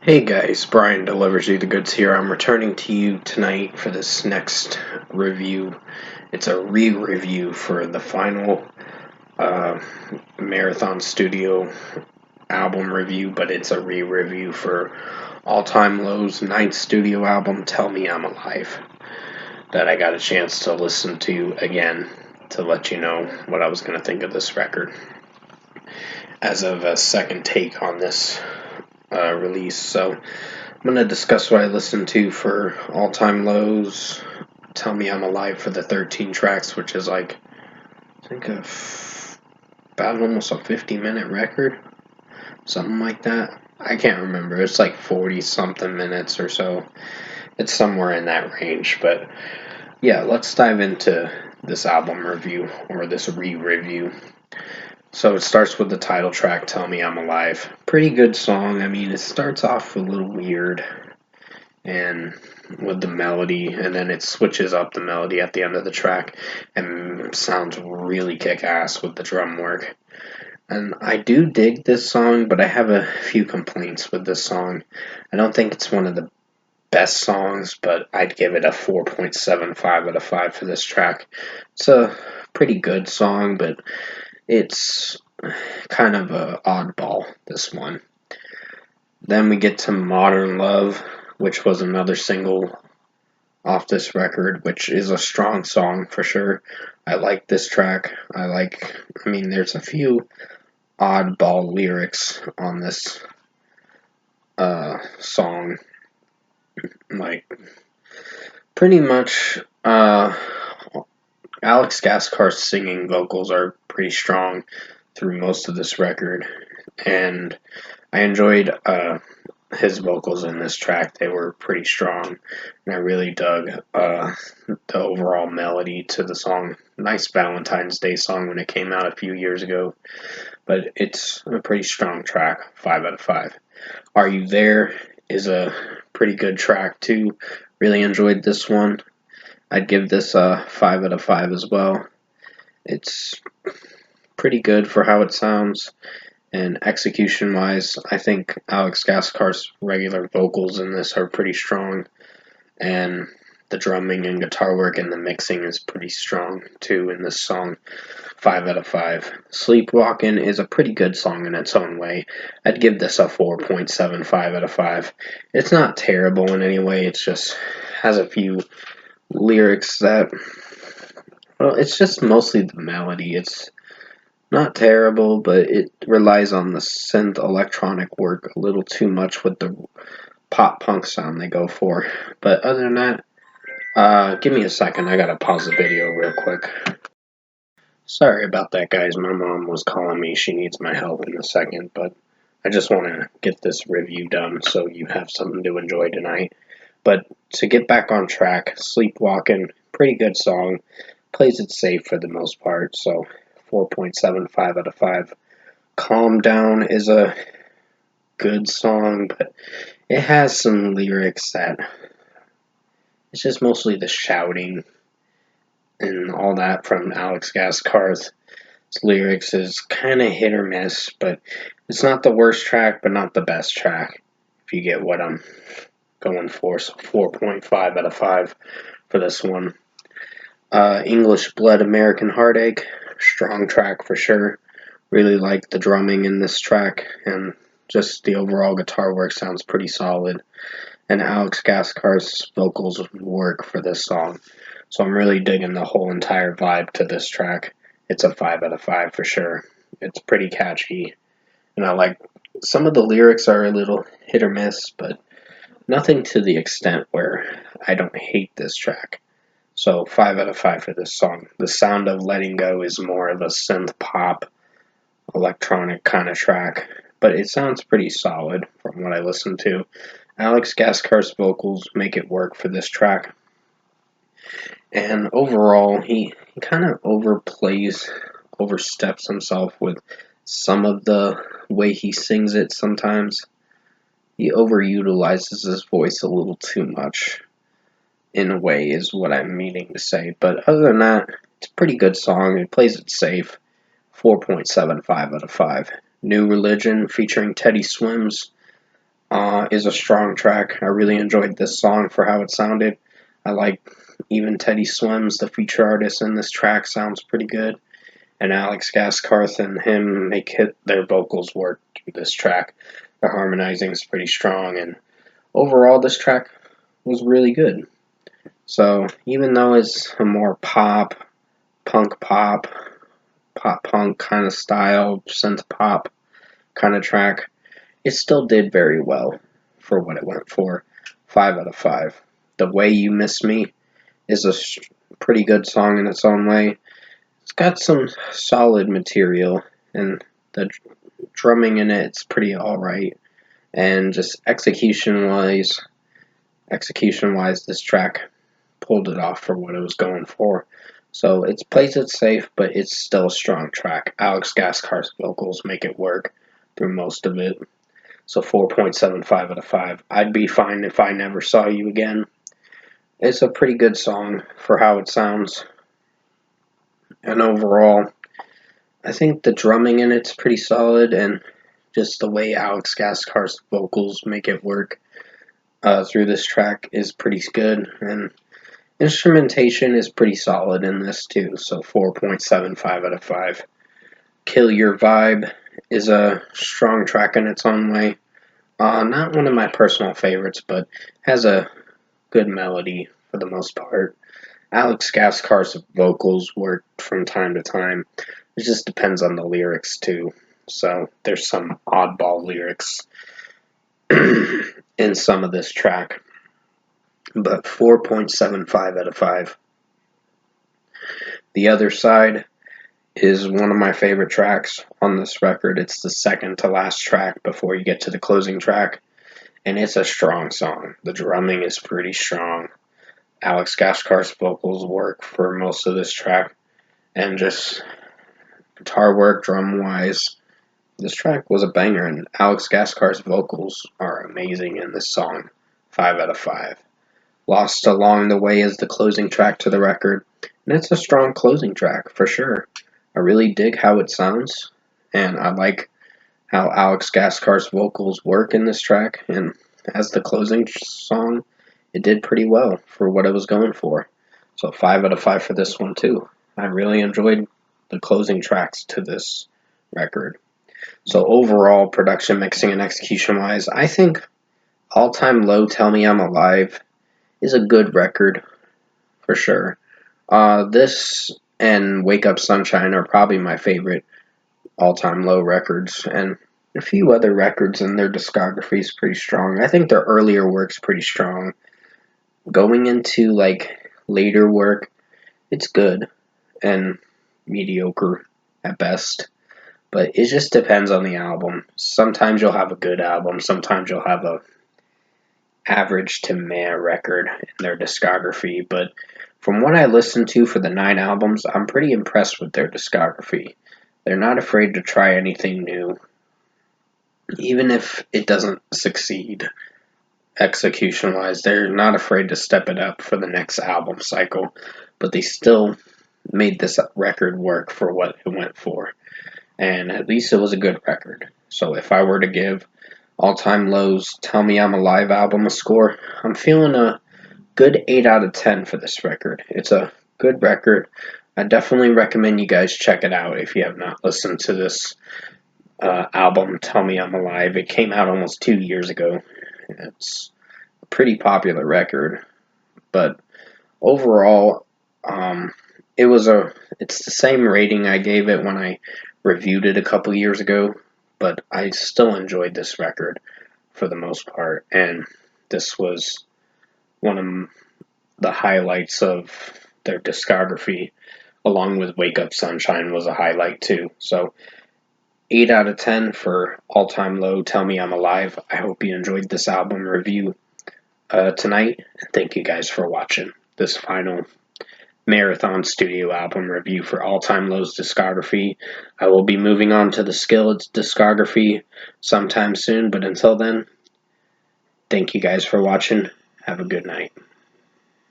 Hey guys, Brian delivers you the goods here. I'm returning to you tonight for this next review. It's a re-review for the final uh, Marathon Studio album review, but it's a re-review for All Time Low's ninth studio album, Tell Me I'm Alive, that I got a chance to listen to again to let you know what I was going to think of this record. As of a second take on this release, so I'm going to discuss what I listened to for All Time Lows, Tell Me I'm Alive for the 13 tracks, which is like, I think about almost a 50-minute record, something like that. I can't remember. It's like 40-something minutes or so. It's somewhere in that range, but yeah, let's dive into this album review, or this re-review. So it starts with the title track, Tell Me I'm Alive. Pretty good song. I mean, it starts off a little weird and with the melody, and then it switches up the melody at the end of the track and sounds really kick-ass with the drum work. And I do dig this song, but I have a few complaints with this song. I don't think it's one of the best songs, but I'd give it a 4.75 out of 5 for this track. It's a pretty good song, but it's kind of a oddball, this one. Then we get to Modern Love, which was another single off this record, which is a strong song for sure. I like this track. There's a few oddball lyrics on this song. Like, pretty much, Alex Gaskar's singing vocals are pretty strong through most of this record, and I enjoyed his vocals in this track. They were pretty strong, and I really dug the overall melody to the song. Nice Valentine's Day song when it came out a few years ago, but it's a pretty strong track, 5 out of 5. Are You There is a pretty good track too. Really enjoyed this one. I'd give this a 5 out of 5 as well. It's pretty good for how it sounds. And execution wise, I think Alex Gaskar's regular vocals in this are pretty strong. And the drumming and guitar work and the mixing is pretty strong too in this song. 5 out of 5. Sleepwalking is a pretty good song in its own way. I'd give this a 4.75 out of 5. It's not terrible in any way, it just has a few lyrics that, well, it's just mostly the melody. It's not terrible, but it relies on the synth electronic work a little too much with the pop punk sound they go for. But other than that, give me a second. I gotta pause the video real quick. Sorry about that, guys. My mom was calling me. She needs my help in a second, but I just want to get this review done so you have something to enjoy tonight. But to get back on track, Sleepwalking, pretty good song. Plays it safe for the most part, so 4.75 out of 5. Calm Down is a good song, but it has some lyrics that it's just mostly the shouting and all that from Alex Gaskar's lyrics is kind of hit or miss, but it's not the worst track, but not the best track, if you get what I'm going for. So 4.5 out of 5 for this one. English Blood, American Heartache, strong track for sure. Really like the drumming in this track, and just the overall guitar work sounds pretty solid. And Alex Gaskar's vocals work for this song. So I'm really digging the whole entire vibe to this track. It's a 5 out of 5 for sure. It's pretty catchy. And I like some of the lyrics are a little hit or miss, but nothing to the extent where I don't hate this track. So 5 out of 5 for this song. The sound of Letting Go is more of a synth pop, electronic kind of track, but it sounds pretty solid from what I listened to. Alex Gaskar's vocals make it work for this track. And overall, he kind of oversteps himself with some of the way he sings it sometimes. He overutilizes his voice a little too much, in a way, is what I'm meaning to say. But other than that, it's a pretty good song. It plays it safe. 4.75 out of 5. New Religion featuring Teddy Swims. is a strong track. I really enjoyed this song for how it sounded. I like even Teddy Swims, the feature artist in this track, sounds pretty good. And Alex Gaskarth and him make their vocals work this track. The harmonizing is pretty strong, and overall, this track was really good. So even though it's a more pop, punk pop, pop punk kind of style, synth pop kind of track, it still did very well for what it went for. 5 out of 5. The Way You Miss Me is a pretty good song in its own way. It's got some solid material, and the drumming in it's pretty alright. And just execution-wise, this track pulled it off for what it was going for. So it plays it safe, but it's still a strong track. Alex Gaskar's vocals make it work through most of it. So 4.75 out of 5. I'd be fine if I never saw you again. It's a pretty good song for how it sounds. And overall, I think the drumming in it's pretty solid, and just the way Alex Gaskar's vocals make it work through this track is pretty good. And instrumentation is pretty solid in this too, so 4.75 out of 5. Kill Your Vibe is a strong track in its own way. Not one of my personal favorites, but has a good melody for the most part. Alex Gaskar's vocals work from time to time. It just depends on the lyrics too. So there's some oddball lyrics in some of this track. But 4.75 out of 5. The Other Side is one of my favorite tracks on this record. It's the second to last track before you get to the closing track, and it's a strong song. The drumming is pretty strong. Alex Gaskar's vocals work for most of this track, and just guitar work, drum wise, this track was a banger, and Alex Gaskar's vocals are amazing in this song. 5 out of 5. Lost Along the Way is the closing track to the record, and it's a strong closing track for sure. I really dig how it sounds, and I like how Alex Gaskar's vocals work in this track, and as the closing song, it did pretty well for what it was going for. So 5 out of 5 for this one too. I really enjoyed the closing tracks to this record. So overall, production, mixing, and execution-wise, I think All Time Low, Tell Me I'm Alive is a good record, for sure. This and Wake Up Sunshine are probably my favorite All Time Low records, and a few other records in their discography is pretty strong. I think their earlier work's pretty strong. Going into, later work, it's good, and mediocre at best. But it just depends on the album. Sometimes you'll have a good album, sometimes you'll have a average to meh record in their discography, but from what I listened to for the 9 albums, I'm pretty impressed with their discography. They're not afraid to try anything new, even if it doesn't succeed execution-wise. They're not afraid to step it up for the next album cycle, but they still made this record work for what it went for, and at least it was a good record. So if I were to give All Time Low's Tell Me I'm Alive album a score, I'm feeling a good 8 out of 10 for this record. It's a good record. I definitely recommend you guys check it out if you have not listened to this album, Tell Me I'm Alive. It came out almost 2 years ago. It's a pretty popular record, but overall, it's the same rating I gave it when I reviewed it a couple years ago, but I still enjoyed this record for the most part, and this was one of the highlights of their discography, along with Wake Up Sunshine was a highlight too. So 8 out of 10 for All Time Low, Tell Me I'm Alive. I hope you enjoyed this album review tonight. Thank you guys for watching this final marathon studio album review for All Time Low's discography. I will be moving on to the Skillet's discography sometime soon, but until then, thank you guys for watching. Have a good night.